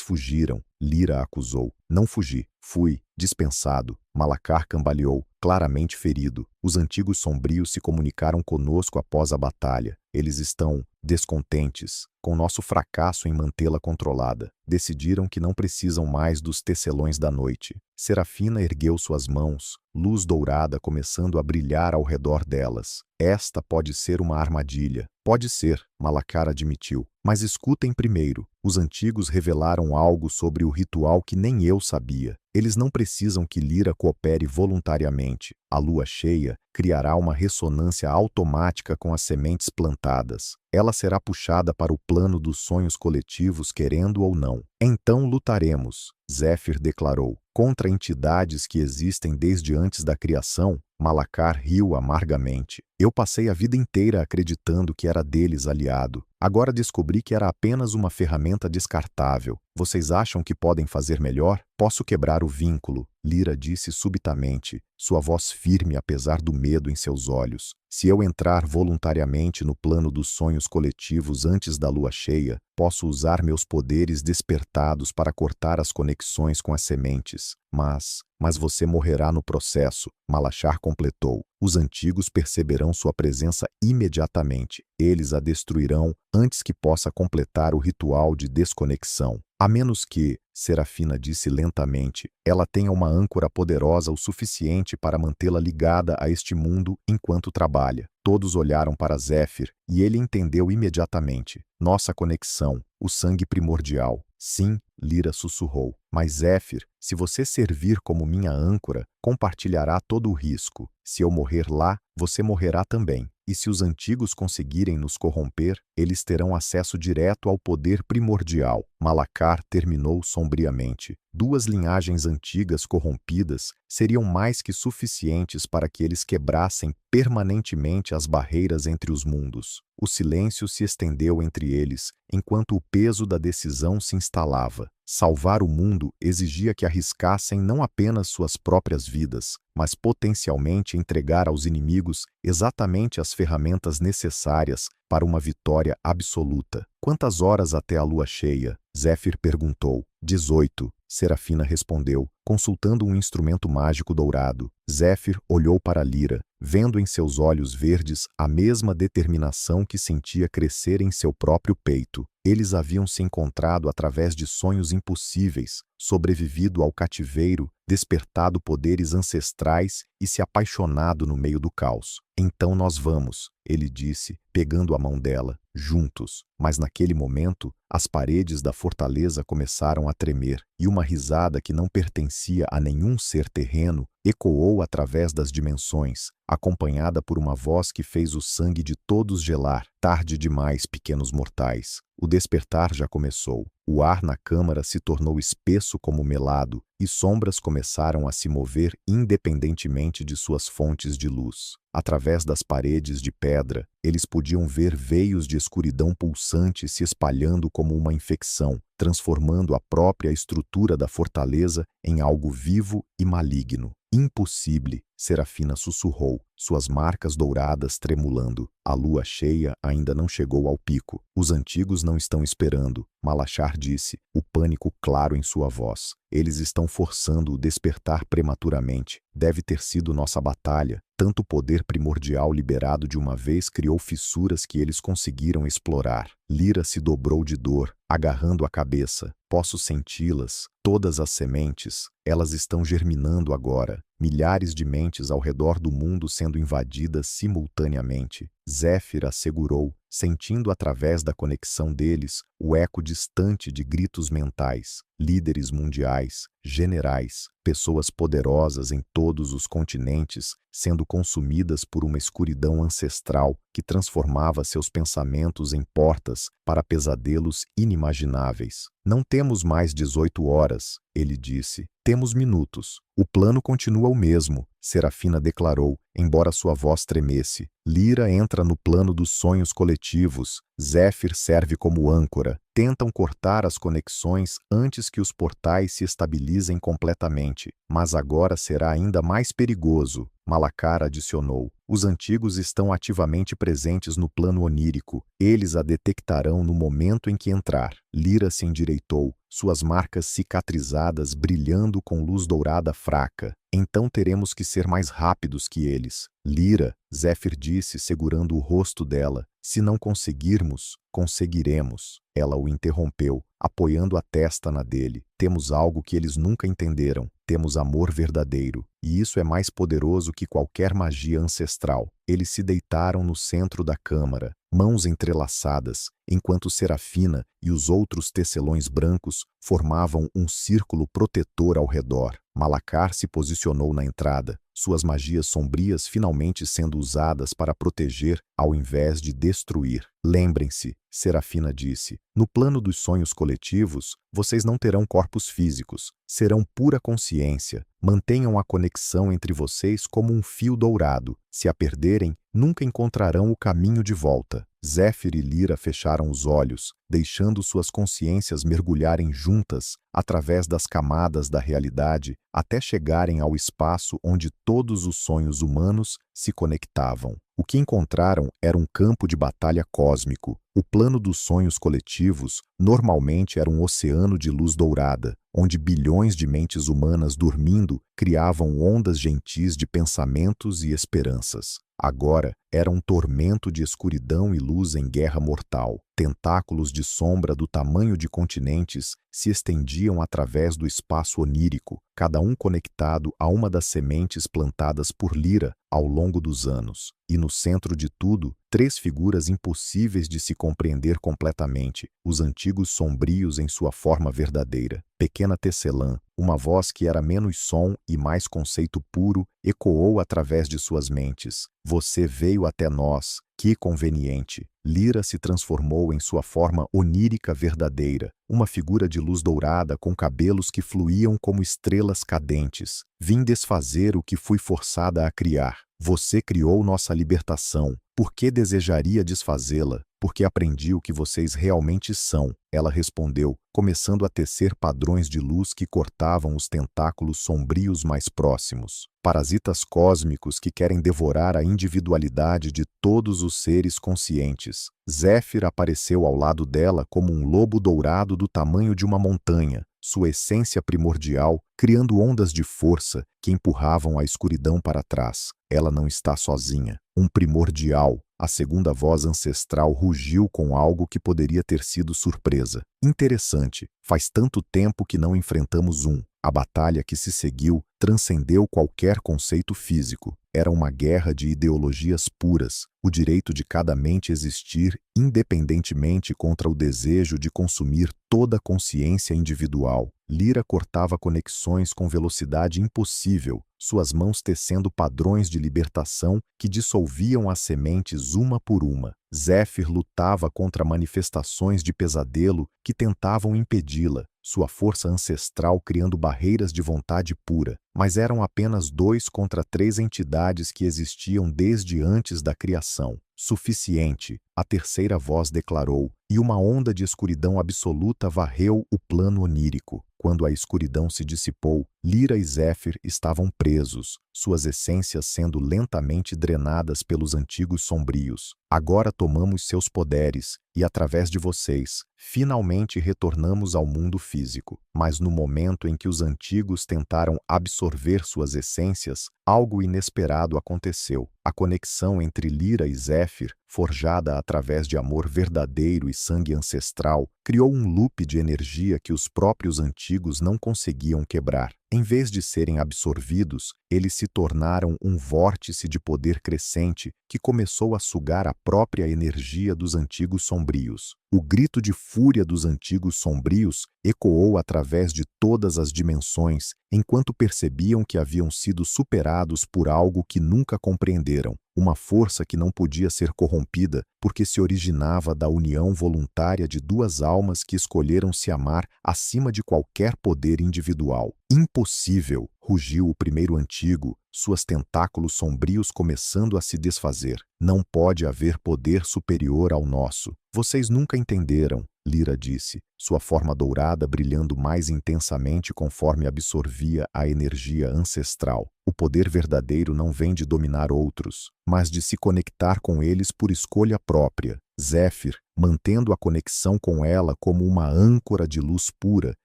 fugiram, Lyra acusou. Não fugi, fui dispensado. Malacar cambaleou, claramente ferido. Os antigos sombrios se comunicaram conosco após a batalha. Eles estão descontentes com nosso fracasso em mantê-la controlada. Decidiram que não precisam mais dos tecelões da noite. Serafina ergueu suas mãos, luz dourada começando a brilhar ao redor delas. Esta pode ser uma armadilha. Pode ser, Malacar admitiu. Mas escutem primeiro. Os antigos revelaram algo sobre o ritual que nem eu sabia. Eles não precisam que Lyra coopere voluntariamente. A lua cheia criará uma ressonância automática com as sementes plantadas. Ela será puxada para o plano dos sonhos coletivos, querendo ou não. Então lutaremos, Zéfir declarou, contra entidades que existem desde antes da criação. Malacar riu amargamente. Eu passei a vida inteira acreditando que era deles aliado. Agora descobri que era apenas uma ferramenta descartável. Vocês acham que podem fazer melhor? Posso quebrar o vínculo, Lyra disse subitamente, sua voz firme apesar do medo em seus olhos. Se eu entrar voluntariamente no plano dos sonhos coletivos antes da lua cheia, posso usar meus poderes despertados para cortar as conexões com as sementes. Mas você morrerá no processo, Malachar completou. Os antigos perceberão sua presença imediatamente. Eles a destruirão antes que possa completar o ritual de desconexão. A menos que, Serafina disse lentamente, ela tenha uma âncora poderosa o suficiente para mantê-la ligada a este mundo enquanto trabalha. Todos olharam para Zéfir e ele entendeu imediatamente. Nossa conexão, o sangue primordial. Sim, Lyra sussurrou. Mas Zéfir, se você servir como minha âncora, compartilhará todo o risco. Se eu morrer lá, você morrerá também. E se os antigos conseguirem nos corromper, eles terão acesso direto ao poder primordial. Malacar terminou sombriamente. 2 linhagens antigas corrompidas seriam mais que suficientes para que eles quebrassem permanentemente as barreiras entre os mundos. O silêncio se estendeu entre eles, enquanto o peso da decisão se instalava. Salvar o mundo exigia que arriscassem não apenas suas próprias vidas, mas potencialmente entregar aos inimigos exatamente as ferramentas necessárias para uma vitória absoluta. Quantas horas até a lua cheia? Zéfir perguntou. 18. Serafina respondeu, consultando um instrumento mágico dourado. Zéfir olhou para Lyra, vendo em seus olhos verdes a mesma determinação que sentia crescer em seu próprio peito. Eles haviam se encontrado através de sonhos impossíveis, sobrevivido ao cativeiro, despertado poderes ancestrais e se apaixonado no meio do caos. Então nós vamos, ele disse, pegando a mão dela, juntos. Mas naquele momento, as paredes da fortaleza começaram a tremer, e uma risada que não pertencia a nenhum ser terreno ecoou através das dimensões, acompanhada por uma voz que fez o sangue de todos gelar. Tarde demais, pequenos mortais. O despertar já começou. O ar na câmara se tornou espesso como melado, e sombras começaram a se mover independentemente de suas fontes de luz. Através das paredes de pedra, eles podiam ver veios de escuridão pulsante se espalhando como uma infecção, transformando a própria estrutura da fortaleza em algo vivo e maligno. Impossível, Serafina sussurrou, suas marcas douradas tremulando. A lua cheia ainda não chegou ao pico. Os antigos não estão esperando, Malachar disse, o pânico claro em sua voz. Eles estão forçando o despertar prematuramente. Deve ter sido nossa batalha. Tanto poder primordial liberado de uma vez criou fissuras que eles conseguiram explorar. Lyra se dobrou de dor, agarrando a cabeça. Posso senti-las, todas as sementes. Elas estão germinando agora. Milhares de mentes ao redor do mundo sendo invadidas simultaneamente. Zéfir assegurou, sentindo através da conexão deles o eco distante de gritos mentais. Líderes mundiais, generais, pessoas poderosas em todos os continentes, sendo consumidas por uma escuridão ancestral que transformava seus pensamentos em portas para pesadelos inimagináveis. Não temos mais 18 horas, ele disse. Temos minutos. O plano continua o mesmo, Serafina declarou, embora sua voz tremesse. Lyra entra no plano dos sonhos coletivos. Zéfir serve como âncora. Tentam cortar as conexões antes que os portais se estabilizem completamente. Mas agora será ainda mais perigoso, Malacar adicionou. Os antigos estão ativamente presentes no plano onírico. Eles a detectarão no momento em que entrar. Lyra se endireitou, suas marcas cicatrizadas brilhando com luz dourada fraca. Então teremos que ser mais rápidos que eles. Lyra, Zéfir disse segurando o rosto dela. Se não conseguirmos, conseguiremos. Ela o interrompeu, apoiando a testa na dele. Temos algo que eles nunca entenderam. Temos amor verdadeiro. E isso é mais poderoso que qualquer magia ancestral. Eles se deitaram no centro da câmara, mãos entrelaçadas, enquanto Serafina e os outros tecelões brancos formavam um círculo protetor ao redor. Malacar se posicionou na entrada, suas magias sombrias finalmente sendo usadas para proteger ao invés de destruir. Lembrem-se, Serafina disse, no plano dos sonhos coletivos, vocês não terão corpos físicos, serão pura consciência. Mantenham a conexão entre vocês como um fio dourado. Se a perderem, nunca encontrarão o caminho de volta. Zéfir e Lira fecharam os olhos, deixando suas consciências mergulharem juntas através das camadas da realidade até chegarem ao espaço onde todos os sonhos humanos se conectavam. O que encontraram era um campo de batalha cósmico. O plano dos sonhos coletivos normalmente era um oceano de luz dourada, onde bilhões de mentes humanas dormindo criavam ondas gentis de pensamentos e esperanças. Agora era um tormento de escuridão e luz em guerra mortal. Tentáculos de sombra do tamanho de continentes se estendiam através do espaço onírico, cada um conectado a uma das sementes plantadas por Lira ao longo dos anos. E no centro de tudo, três figuras impossíveis de se compreender completamente, os antigos sombrios em sua forma verdadeira. Pequena Tecelã, uma voz que era menos som e mais conceito puro, ecoou através de suas mentes. Você veio até nós, que conveniente. Lira se transformou em sua forma onírica verdadeira, uma figura de luz dourada com cabelos que fluíam como estrelas cadentes. Vim desfazer o que fui forçada a criar. Você criou nossa libertação. Por que desejaria desfazê-la? Porque aprendi o que vocês realmente são. Ela respondeu, começando a tecer padrões de luz que cortavam os tentáculos sombrios mais próximos. Parasitas cósmicos que querem devorar a individualidade de todos os seres conscientes. Zéfir apareceu ao lado dela como um lobo dourado do tamanho de uma montanha, sua essência primordial, criando ondas de força que empurravam a escuridão para trás. Ela não está sozinha. Um primordial, a segunda voz ancestral rugiu com algo que poderia ter sido surpresa. Interessante, faz tanto tempo que não enfrentamos um. A batalha que se seguiu transcendeu qualquer conceito físico. Era uma guerra de ideologias puras, o direito de cada mente existir independentemente contra o desejo de consumir toda a consciência individual. Lira cortava conexões com velocidade impossível, suas mãos tecendo padrões de libertação que dissolviam as sementes uma por uma. Zéfir lutava contra manifestações de pesadelo que tentavam impedi-la, sua força ancestral criando barreiras de vontade pura. Mas eram apenas 2 contra 3 entidades que existiam desde antes da criação. Suficiente, a terceira voz declarou, e uma onda de escuridão absoluta varreu o plano onírico. Quando a escuridão se dissipou, Lira e Zéfir estavam presos, suas essências sendo lentamente drenadas pelos antigos sombrios. Agora tomamos seus poderes e, através de vocês, finalmente retornamos ao mundo físico. Mas no momento em que os antigos tentaram absorver suas essências, algo inesperado aconteceu. A conexão entre Lira e Zéfir, forjada através de amor verdadeiro e sangue ancestral, criou um loop de energia que os próprios antigos não conseguiam quebrar. Em vez de serem absorvidos, eles se tornaram um vórtice de poder crescente que começou a sugar a própria energia dos antigos sombrios. O grito de fúria dos antigos sombrios ecoou através de todas as dimensões, enquanto percebiam que haviam sido superados por algo que nunca compreenderam, uma força que não podia ser corrompida porque se originava da união voluntária de 2 almas que escolheram se amar acima de qualquer poder individual. Impossível, rugiu o primeiro antigo, suas tentáculos sombrios começando a se desfazer. Não pode haver poder superior ao nosso. Vocês nunca entenderam, Lira disse, sua forma dourada brilhando mais intensamente conforme absorvia a energia ancestral. O poder verdadeiro não vem de dominar outros, mas de se conectar com eles por escolha própria. Zéfir, mantendo a conexão com ela como uma âncora de luz pura,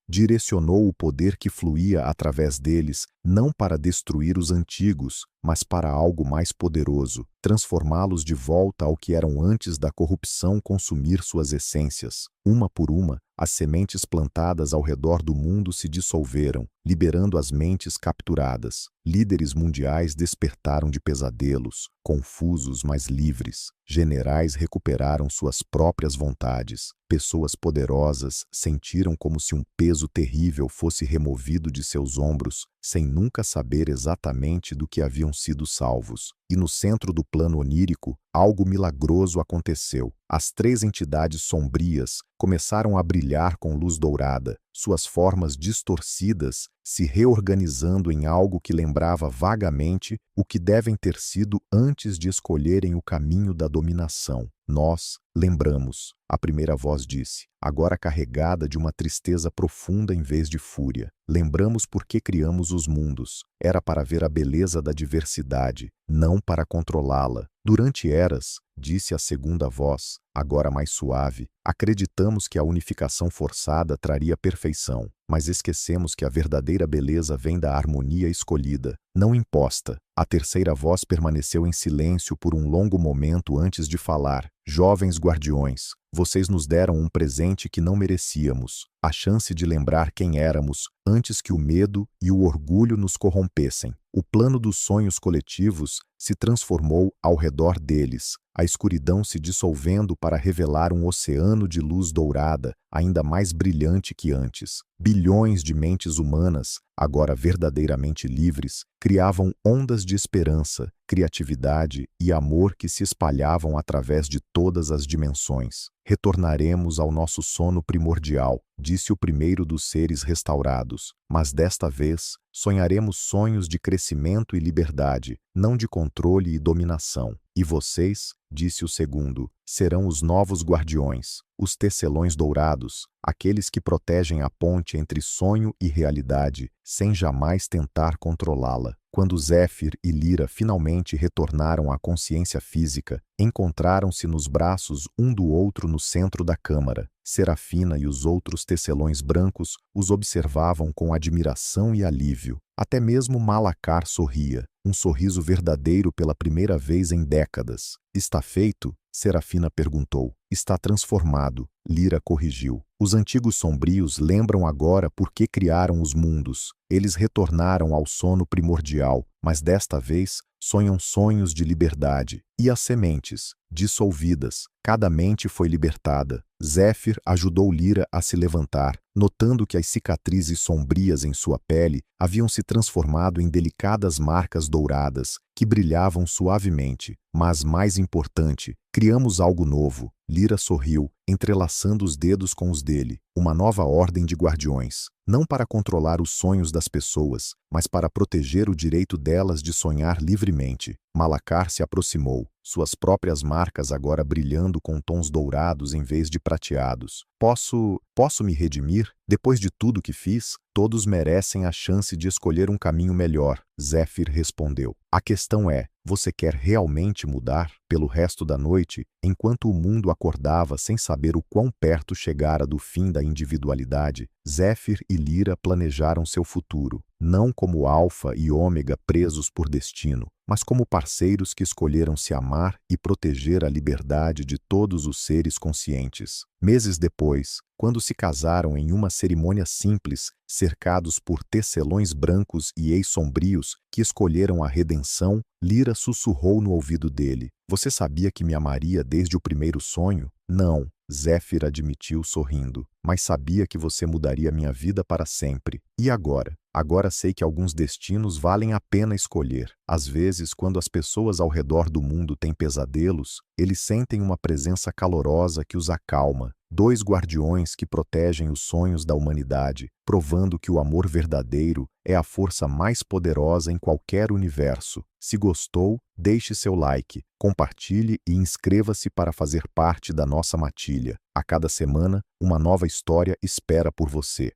direcionou o poder que fluía através deles, não para destruir os antigos, mas para algo mais poderoso, transformá-los de volta ao que eram antes da corrupção consumir suas essências. Uma por uma, as sementes plantadas ao redor do mundo se dissolveram, liberando as mentes capturadas. Líderes mundiais despertaram de pesadelos, confusos mas livres. Generais recuperaram suas próprias vontades. Pessoas poderosas sentiram como se um peso terrível fosse removido de seus ombros, sem nunca saber exatamente do que haviam sido salvos. E no centro do plano onírico, algo milagroso aconteceu. As 3 entidades sombrias começaram a brilhar com luz dourada, suas formas distorcidas se reorganizando em algo que lembrava vagamente o que devem ter sido antes de escolherem o caminho da dominação. Nós lembramos, a primeira voz disse, agora carregada de uma tristeza profunda em vez de fúria. Lembramos por que criamos os mundos. Era para ver a beleza da diversidade, não para controlá-la. Durante eras, disse a segunda voz, agora mais suave, acreditamos que a unificação forçada traria perfeição, mas esquecemos que a verdadeira beleza vem da harmonia escolhida, não imposta. A terceira voz permaneceu em silêncio por um longo momento antes de falar. Jovens guardiões, vocês nos deram um presente que não merecíamos, a chance de lembrar quem éramos antes que o medo e o orgulho nos corrompessem. O plano dos sonhos coletivos se transformou ao redor deles, a escuridão se dissolvendo para revelar um oceano de luz dourada, ainda mais brilhante que antes. Bilhões de mentes humanas, agora verdadeiramente livres, criavam ondas de esperança, criatividade e amor que se espalhavam através de todas as dimensões. Retornaremos ao nosso sono primordial, disse o primeiro dos seres restaurados, mas desta vez sonharemos sonhos de crescimento e liberdade, não de controle e dominação. E vocês, disse o segundo, serão os novos guardiões, os tecelões dourados, aqueles que protegem a ponte entre sonho e realidade, sem jamais tentar controlá-la. Quando Zéfir e Lyra finalmente retornaram à consciência física, encontraram-se nos braços um do outro no centro da câmara. Serafina e os outros tecelões brancos os observavam com admiração e alívio. Até mesmo Malacar sorria, um sorriso verdadeiro pela primeira vez em décadas. Está feito? Serafina perguntou. Está transformado, Lyra corrigiu. Os antigos sombrios lembram agora por que criaram os mundos. Eles retornaram ao sono primordial, mas desta vez sonham sonhos de liberdade. E as sementes, dissolvidas, cada mente foi libertada. Zéfir ajudou Lyra a se levantar, notando que as cicatrizes sombrias em sua pele haviam se transformado em delicadas marcas douradas, que brilhavam suavemente. Mas, mais importante, criamos algo novo. Lyra sorriu, entrelaçando os dedos com os dele. Uma nova ordem de guardiões. Não para controlar os sonhos das pessoas, mas para proteger o direito delas de sonhar livremente. Malacar se aproximou, suas próprias marcas agora brilhando com tons dourados em vez de prateados. Posso me redimir? Depois de tudo que fiz, todos merecem a chance de escolher um caminho melhor, Zéfir respondeu. A questão é, você quer realmente mudar? Pelo resto da noite, enquanto o mundo acordava sem saber o quão perto chegara do fim da individualidade, Zéfir e Lyra planejaram seu futuro, não como Alfa e Ômega presos por destino, mas como parceiros que escolheram se amar e proteger a liberdade de todos os seres conscientes. Meses depois, quando se casaram em uma cerimônia simples, cercados por tecelões brancos e ex-sombrios que escolheram a redenção, Lyra sussurrou no ouvido dele. Você sabia que me amaria desde o primeiro sonho? Não, Zéfir admitiu sorrindo, mas sabia que você mudaria minha vida para sempre. E agora? Agora sei que alguns destinos valem a pena escolher. Às vezes, quando as pessoas ao redor do mundo têm pesadelos, eles sentem uma presença calorosa que os acalma. Dois guardiões que protegem os sonhos da humanidade, provando que o amor verdadeiro é a força mais poderosa em qualquer universo. Se gostou, deixe seu like, compartilhe e inscreva-se para fazer parte da nossa matilha. A cada semana, uma nova história espera por você.